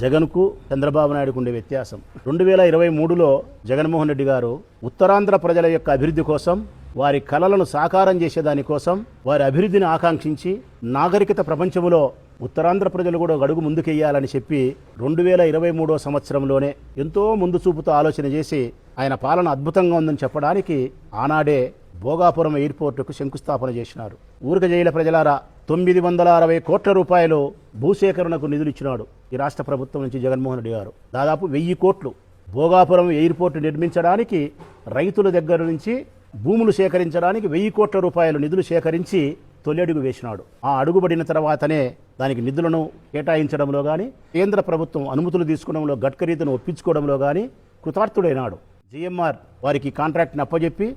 జగన్కు చంద్రబాబు నాయుడుకు ఉండే వ్యత్యాసం 2023లో జగన్మోహన్ రెడ్డి గారు ఉత్తరాంధ్ర ప్రజల యొక్క అభివృద్ధి కోసం, వారి కలలను సాకారం చేసేదానికోసం, వారి అభివృద్ధిని ఆకాంక్షించి నాగరికత ప్రపంచంలో ఉత్తరాంధ్ర ప్రజలు కూడా అడుగు ముందుకెయ్యాలని చెప్పి 2023 సంవత్సరంలోనే ఎంతో ముందు చూపుతో ఆలోచన చేసి ఆయన పాలన అద్భుతంగా ఉందని చెప్పడానికి ఆనాడే భోగాపురం ఎయిర్పోర్టుకు శంకుస్థాపన చేసినారు. ఊరిక జైల ప్రజలారా 960 కోట్ల రూపాయలు భూసేకరణకు నిధులు ఇచ్చినాడు ఈ రాష్ట్ర ప్రభుత్వం నుంచి జగన్మోహన్ రెడ్డి గారు. దాదాపు 1000 కోట్లు భోగాపురం ఎయిర్పోర్టు నిర్మించడానికి రైతుల దగ్గర నుంచి భూములు సేకరించడానికి 1000 కోట్ల రూపాయలు నిధులు సేకరించి తొలి అడుగు వేసినాడు. ఆ అడుగుబడిన తర్వాతనే దానికి నిధులను కేటాయించడంలో కానీ, కేంద్ర ప్రభుత్వం అనుమతులు తీసుకోవడంలో, గడ్కరీతను ఒప్పించుకోవడంలో కానీ కృతార్థుడైనాడు. జిఎంఆర్ వారికి కాంట్రాక్ట్ని అప్పజెప్పి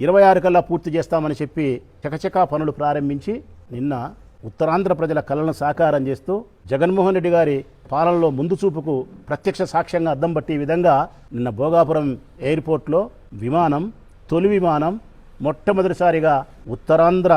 26 కల్లా పూర్తి చేస్తామని చెప్పి చకచకా పనులు ప్రారంభించి నిన్న ఉత్తరాంధ్ర ప్రజల కళలను సాకారం చేస్తూ జగన్మోహన్ రెడ్డి గారి పాలనలో ముందు చూపుకు ప్రత్యక్ష సాక్ష్యంగా అద్దం పట్టే విధంగా నిన్న భోగాపురం ఎయిర్పోర్ట్లో తొలి విమానం మొట్టమొదటిసారిగా ఉత్తరాంధ్ర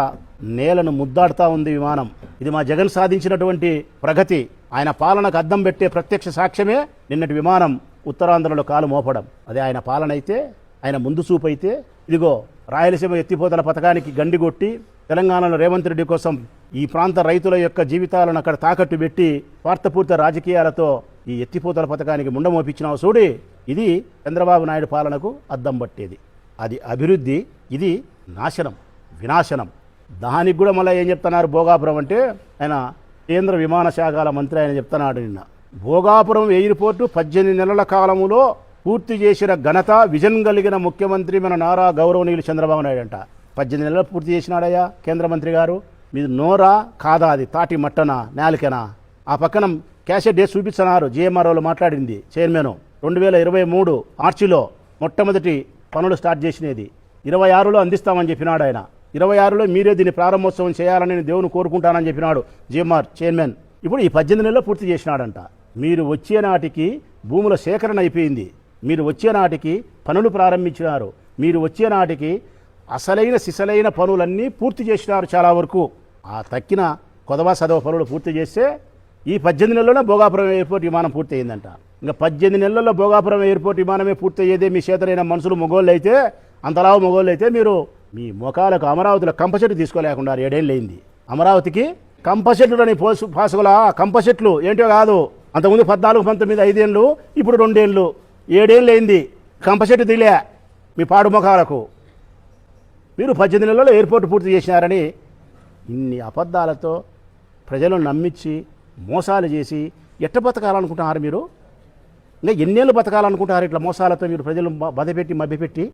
నేలను ముద్దాడుతూ ఉంది విమానం. ఇది మా జగన్ సాధించినటువంటి ప్రగతి, ఆయన పాలనకు అద్దం పెట్టే ప్రత్యక్ష సాక్ష్యమే నిన్నటి విమానం ఉత్తరాంధ్రలో కాలు మోపడం. అదే ఆయన పాలన అయితే, ఆయన ముందు చూపు అయితే, ఇదిగో రాయలసీమ ఎత్తిపోతల పథకానికి గండిగొట్టి తెలంగాణలో రేవంత్ రెడ్డి కోసం ఈ ప్రాంత రైతుల యొక్క జీవితాలను అక్కడ తాకట్టు పెట్టి స్వార్థపూరిత రాజకీయాలతో ఈ ఎత్తిపోతల పథకానికి ముండమోపించినావు చూడి, ఇది చంద్రబాబు నాయుడు పాలనకు అద్దం పట్టేది. అది అభివృద్ధి, ఇది నాశనం, వినాశనం. దానికి కూడా మళ్ళీ ఏం చెప్తున్నారు భోగాపురం అంటే, ఆయన కేంద్ర విమాన శాఖల మంత్రి ఆయన చెప్తున్నాడు నిన్న, భోగాపురం ఎయిర్పోర్టు 18 నెలల కాలములో పూర్తి చేసిన ఘనత, విజన్ కలిగిన ముఖ్యమంత్రి మన నారా గౌరవనీయులు చంద్రబాబు నాయుడు అంట. 18 నెలలు పూర్తి చేసినాడయ్యా కేంద్ర మంత్రి గారు. మీది నోరా కాదా, అది తాటి మట్టనా నాలికనా? ఆ పక్కన క్యాసెట్ డేట్ చూపిస్తున్నారు. జిఎంఆర్ వాళ్ళు మాట్లాడింది చైర్మన్ 2023 మార్చిలో మొట్టమొదటి పనులు స్టార్ట్ చేసినది, 26లో అందిస్తామని చెప్పినాడు ఆయన. 26లో మీరే దీన్ని ప్రారంభోత్సవం చేయాలని నేను దేవుని కోరుకుంటానని చెప్పినాడు జిఎంఆర్ చైర్మన్. ఇప్పుడు ఈ 18 నెలల్లో పూర్తి చేసినాడంట. మీరు వచ్చే నాటికి భూముల సేకరణ అయిపోయింది, మీరు వచ్చే నాటికి పనులు ప్రారంభించినారు, మీరు వచ్చే నాటికి అసలైన సిసలైన పనులన్నీ పూర్తి చేసినారు చాలా వరకు. ఆ తక్కిన కొదవా సదవ పనులు పూర్తి చేస్తే ఈ 18 నెలల్లోనే భోగాపురం ఎయిర్పోర్ట్ విమానం పూర్తి అయిందంట. ఇంకా 18 నెలల్లో భోగాపురం ఎయిర్పోర్ట్ విమానమే పూర్తి అయ్యేదే మీ చేతనైన మనుషులు మొగోళ్ళు అయితే, అంతలావు మొగోళ్ళు అయితే మీరు మీ ముఖాలకు అమరావతిలో కంపచెట్లు తీసుకోలేకుండా 7 ఏళ్ళు అయింది. అమరావతికి కంపచెట్లు అని పాసుగులా కంపచెట్లు ఏంటో కాదు. అంతకుముందు 14, 19, 5 ఏళ్ళు, ఇప్పుడు 2 ఏళ్ళు, 7 ఏళ్ళు అయింది. కంపచెట్టు తీలే మీ పాడు ముఖాలకు. మీరు 18 నెలల్లో ఎయిర్పోర్ట్ పూర్తి చేసినారని ఇన్ని అబద్ధాలతో ప్రజలను నమ్మించి మోసాలు చేసి ఎట్ట బతకాలనుకుంటున్నారు మీరు? ఇంకా ఎన్నేళ్ళు బతకాలనుకుంటున్నారు ఇట్లా మోసాలతో మీరు ప్రజలు మభ్యపెట్టి